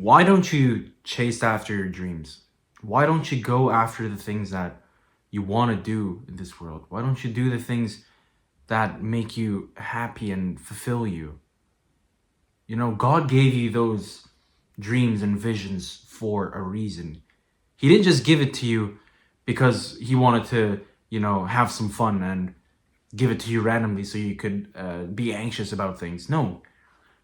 Why don't you chase after your dreams? Why don't you go after the things that you want to do in this world? Why don't you do the things that make you happy and fulfill you? You know, God gave you those dreams and visions for a reason. He didn't just give it to you because He wanted to, have some fun and give it to you randomly so you could be anxious about things. No,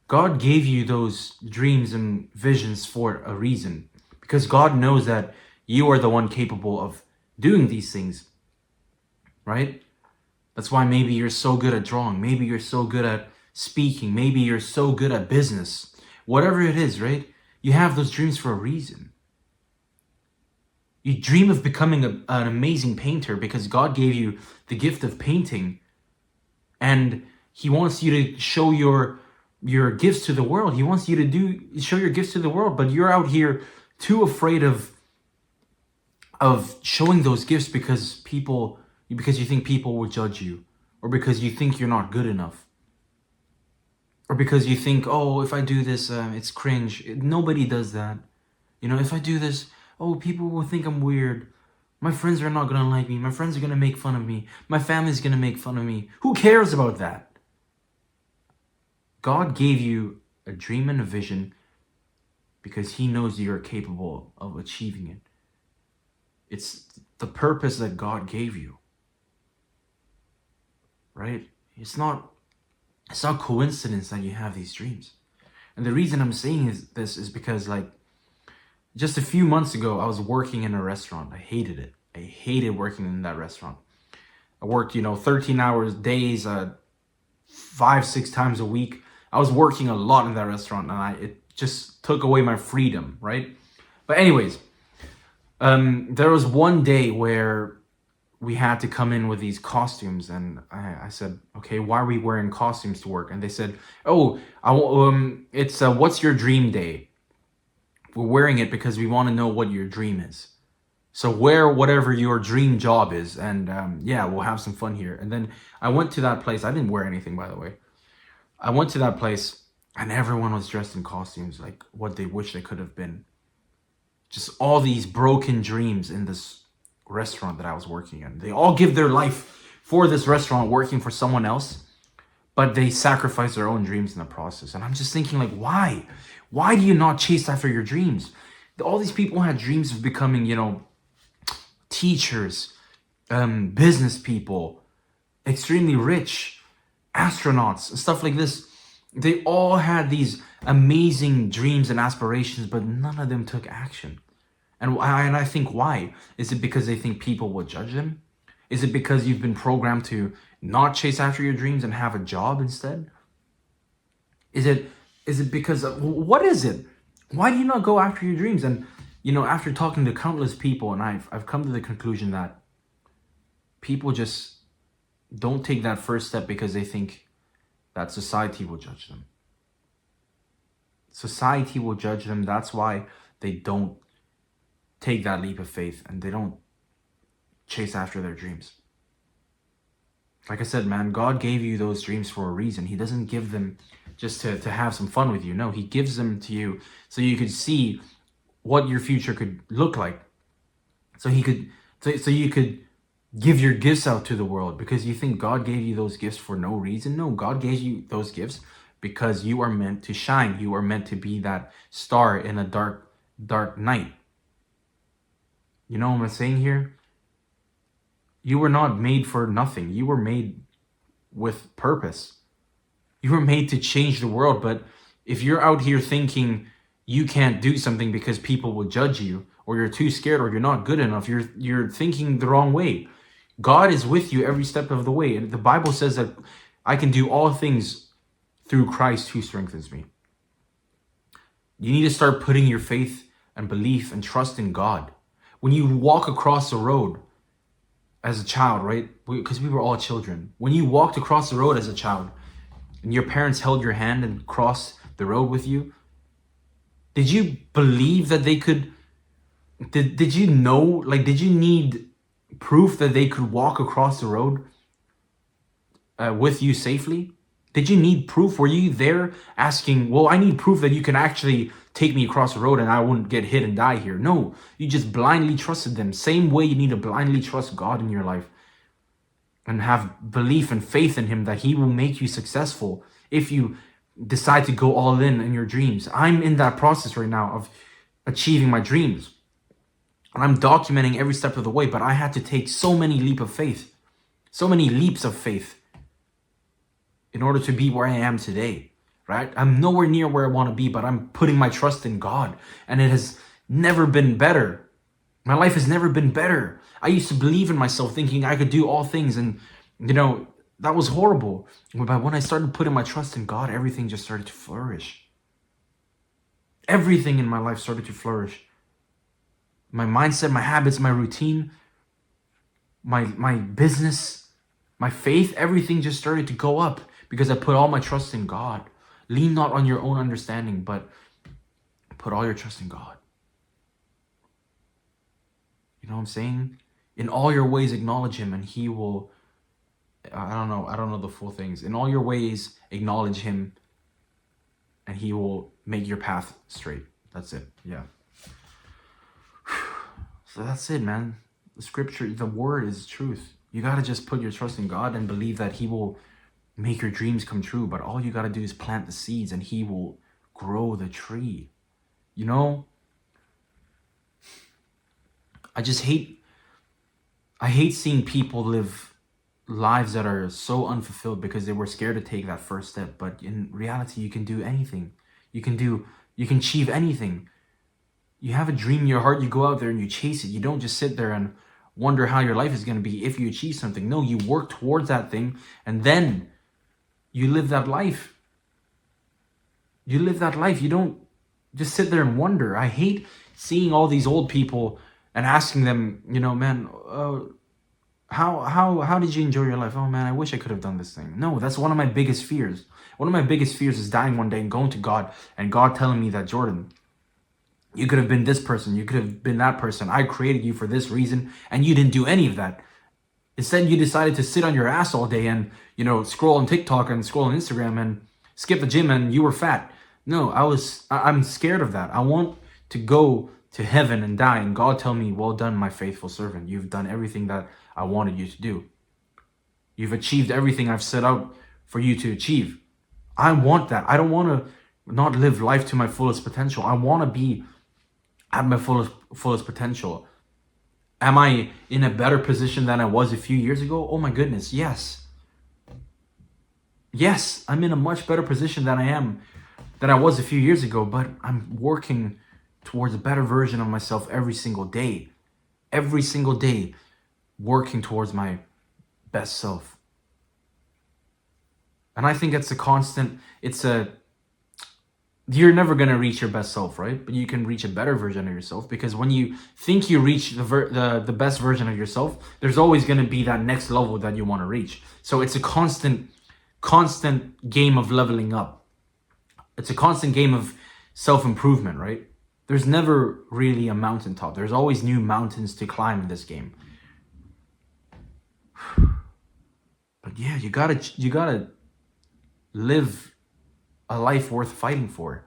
God gave you those dreams and visions for a reason because God knows that you are the one capable of doing these things, right? That's why maybe you're so good at drawing, maybe you're so good at speaking, maybe you're so good at business. Whatever it is, right? You have those dreams for a reason. You dream of becoming an amazing painter because God gave you the gift of painting, and He wants you to show your gifts to the world. He wants you to show your gifts to the world, but you're out here too afraid of showing those gifts because you think people will judge you, or because you think you're not good enough, or because you think, oh, if I do this, it's cringe. Nobody does that. If I do this, oh, people will think I'm weird. My friends are not gonna like me. My friends are gonna make fun of me. My family's gonna make fun of me. Who cares about that? God gave you a dream and a vision because He knows you're capable of achieving it. It's the purpose that God gave you, right? It's not coincidence that you have these dreams. And the reason I'm saying this is because, like, just a few months ago, I was working in a restaurant. I hated it. I hated working in that restaurant. I worked, 13 hours days, 5-6 times a week. I was working a lot in that restaurant, and it just took away my freedom, right? But anyways, there was one day where we had to come in with these costumes, and I said, okay, why are we wearing costumes to work? And they said, oh, it's what's your dream day? We're wearing it because we want to know what your dream is. So wear whatever your dream job is, and we'll have some fun here. And then I went to that place. I didn't wear anything, by the way. I went to that place, and everyone was dressed in costumes, like what they wish they could have been. Just all these broken dreams in this restaurant that I was working in. They all give their life for this restaurant, working for someone else, but they sacrifice their own dreams in the process. And I'm just thinking, like, why? Why do you not chase after your dreams? All these people had dreams of becoming, teachers, business people, extremely rich, astronauts, stuff like this. They all had these amazing dreams and aspirations, but none of them took action. And I think, why? Is it because they think people will judge them? Is it because you've been programmed to not chase after your dreams and have a job instead? Is it because of, what is it? Why do you not go after your dreams? And after talking to countless people, and I've come to the conclusion that people just don't take that first step because they think that society will judge them. Society will judge them. That's why they don't take that leap of faith and they don't chase after their dreams. Like I said, man, God gave you those dreams for a reason. He doesn't give them just to have some fun with you. No, He gives them to you so you could see what your future could look like. So you could give your gifts out to the world, because you think God gave you those gifts for no reason. No, God gave you those gifts because you are meant to shine. You are meant to be that star in a dark, dark night. You know what I'm saying here? You were not made for nothing. You were made with purpose. You were made to change the world. But if you're out here thinking you can't do something because people will judge you, or you're too scared, or you're not good enough, you're thinking the wrong way. God is with you every step of the way. And the Bible says that I can do all things through Christ who strengthens me. You need to start putting your faith and belief and trust in God. When you walk across the road as a child, right? Because we were all children. When you walked across the road as a child and your parents held your hand and crossed the road with you, did you believe that they could, did you know, like, did you need proof that they could walk across the road with you safely? Did you need proof? Were you there asking, well, I need proof that you can actually take me across the road and I wouldn't get hit and die here? No, you just blindly trusted them. Same way you need to blindly trust God in your life and have belief and faith in him that he will make you successful if you decide to go all in your dreams. I'm in that process right now of achieving my dreams. And I'm documenting every step of the way, but I had to take so many leaps of faith in order to be where I am today, right? I'm nowhere near where I want to be, but I'm putting my trust in God. And it has never been better. My life has never been better. I used to believe in myself thinking I could do all things. And, that was horrible. But when I started putting my trust in God, everything just started to flourish. Everything in my life started to flourish. My mindset, my habits, my routine, my business, my faith, everything just started to go up because I put all my trust in God. Lean not on your own understanding, but put all your trust in God. You know what I'm saying? In all your ways, acknowledge him and he will, I don't know the full things. In all your ways, acknowledge him and he will make your path straight. That's it. Yeah. So that's it, man. The scripture, the word is truth. You got to just put your trust in God and believe that he will make your dreams come true. But all you got to do is plant the seeds and he will grow the tree. I hate seeing people live lives that are so unfulfilled because they were scared to take that first step. But in reality, you can do anything. You can achieve anything. You have a dream in your heart, you go out there and you chase it. You don't just sit there and wonder how your life is going to be if you achieve something. No, you work towards that thing and then you live that life. You live that life. You don't just sit there and wonder. I hate seeing all these old people and asking them, man, how did you enjoy your life? Oh man, I wish I could have done this thing. No, that's one of my biggest fears. One of my biggest fears is dying one day and going to God and God telling me that, Jordan, you could have been this person. You could have been that person. I created you for this reason and you didn't do any of that. Instead, you decided to sit on your ass all day and, scroll on TikTok and scroll on Instagram and skip the gym and you were fat. No, I'm scared of that. I want to go to heaven and die and God tell me, well done, my faithful servant. You've done everything that I wanted you to do. You've achieved everything I've set out for you to achieve. I want that. I don't want to not live life to my fullest potential. I want to be at my fullest potential. Am I in a better position than I was a few years ago? Oh my goodness, yes. Yes, I'm in a much better position than I was a few years ago, but I'm working towards a better version of myself every single day. Every single day, working towards my best self. And I think it's you're never going to reach your best self, right? But you can reach a better version of yourself because when you think you reach the best version of yourself, there's always going to be that next level that you want to reach. So it's a constant game of leveling up. It's a constant game of self-improvement, right? There's never really a mountaintop. There's always new mountains to climb in this game. But yeah, you gotta live a life worth fighting for.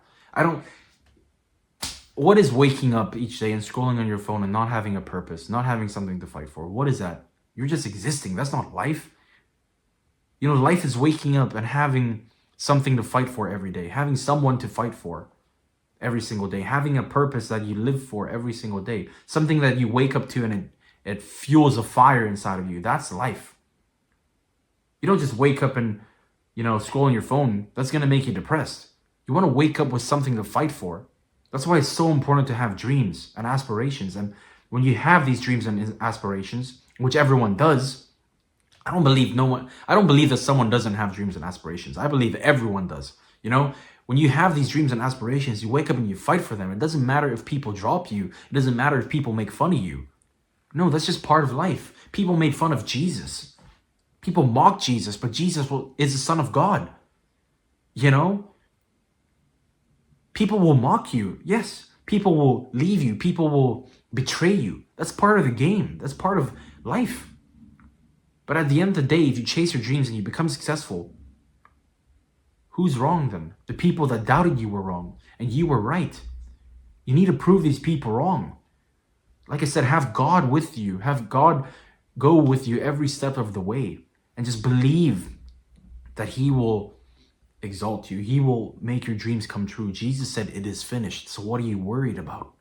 What is waking up each day and scrolling on your phone and not having a purpose, not having something to fight for? What is that? You're just existing. That's not life. Life is waking up and having something to fight for every day, having someone to fight for every single day, having a purpose that you live for every single day, something that you wake up to and it fuels a fire inside of you. That's life. You don't just wake up and scroll on your phone. That's going to make you depressed. You want to wake up with something to fight for. That's why it's so important to have dreams and aspirations. And when you have these dreams and aspirations, which everyone does, I don't believe that someone doesn't have dreams and aspirations. I believe everyone does. When you have these dreams and aspirations, you wake up and you fight for them. It doesn't matter if people drop you. It doesn't matter if people make fun of you. No, that's just part of life. People made fun of Jesus. People mock Jesus, but Jesus is the Son of God. People will mock you. Yes, people will leave you. People will betray you. That's part of the game. That's part of life. But at the end of the day, if you chase your dreams and you become successful, Who's wrong then? The people that doubted you were wrong and you were right. You need to prove these people wrong. Like I said, have God with you. Have God go with you every step of the way. And just believe that he will exalt you. He will make your dreams come true. Jesus said it is finished. So what are you worried about?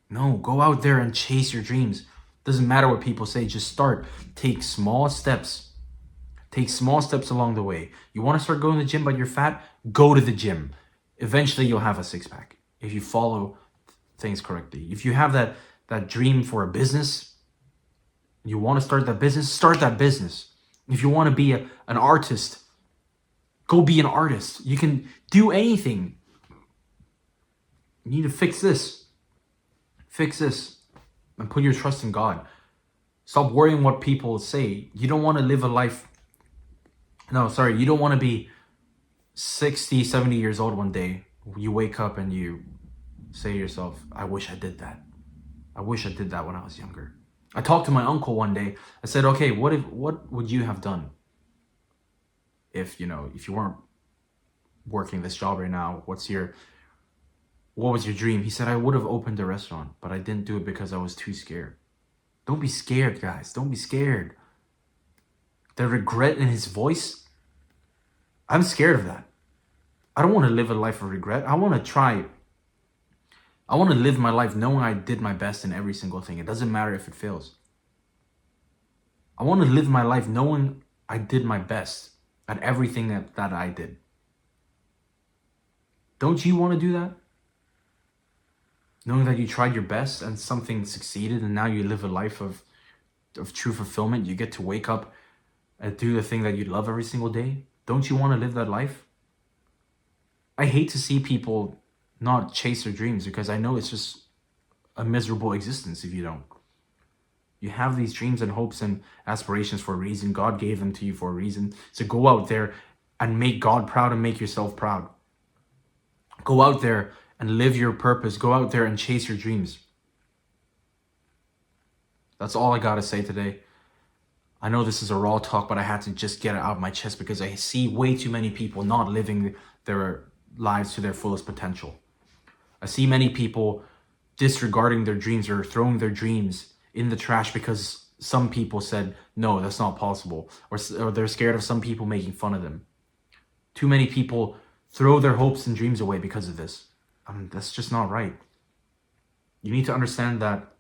No, go out there and chase your dreams. Doesn't matter what people say. Just start. Take small steps. Take small steps along the way. You want to start going to the gym but you're fat? Go to the gym. Eventually you'll have a six-pack if you follow things correctly. If you have that dream for a business, you want to start that business, start that business. If you want to be an artist, go be an artist. You can do anything. You need to fix this. Fix this. And put your trust in God. Stop worrying what people say. You don't want to live a life. No, sorry. You don't want to be 60, 70 years old one day. You wake up and you say to yourself, I wish I did that. I wish I did that when I was younger. I talked to my uncle one day. I said, okay, what would you have done if you weren't working this job right now? What was your dream? He said, I would have opened a restaurant, but I didn't do it because I was too scared. Don't be scared, guys. Don't be scared. The regret in his voice, I'm scared of that. I don't want to live a life of regret. I want to live my life knowing I did my best in every single thing. It doesn't matter if it fails. I want to live my life knowing I did my best at everything that I did. Don't you want to do that? Knowing that you tried your best and something succeeded and now you live a life of true fulfillment. You get to wake up and do the thing that you love every single day. Don't you want to live that life? I hate to see people not chase their dreams because I know it's just a miserable existence if you don't. You have these dreams and hopes and aspirations for a reason. God gave them to you for a reason. So go out there and make God proud and make yourself proud. Go out there and live your purpose. Go out there and chase your dreams. That's all I got to say today. I know this is a raw talk, but I had to just get it out of my chest because I see way too many people not living their lives to their fullest potential. I see many people disregarding their dreams or throwing their dreams in the trash because some people said, no, that's not possible. Or they're scared of some people making fun of them. Too many people throw their hopes and dreams away because of this. That's just not right. You need to understand that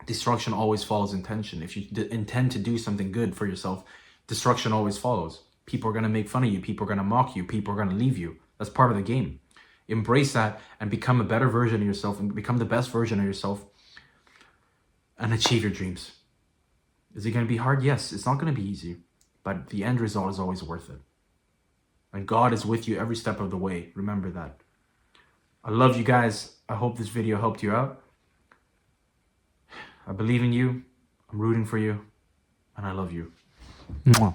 destruction always follows intention. If you intend to do something good for yourself, destruction always follows. People are going to make fun of you. People are going to mock you. People are going to leave you. That's part of the game. Embrace that and become a better version of yourself and become the best version of yourself and achieve your dreams. Is it going to be hard? Yes, it's not going to be easy, but the end result is always worth it. And God is with you every step of the way. Remember that. I love you guys. I hope this video helped you out. I believe in you. I'm rooting for you. And I love you. Mwah.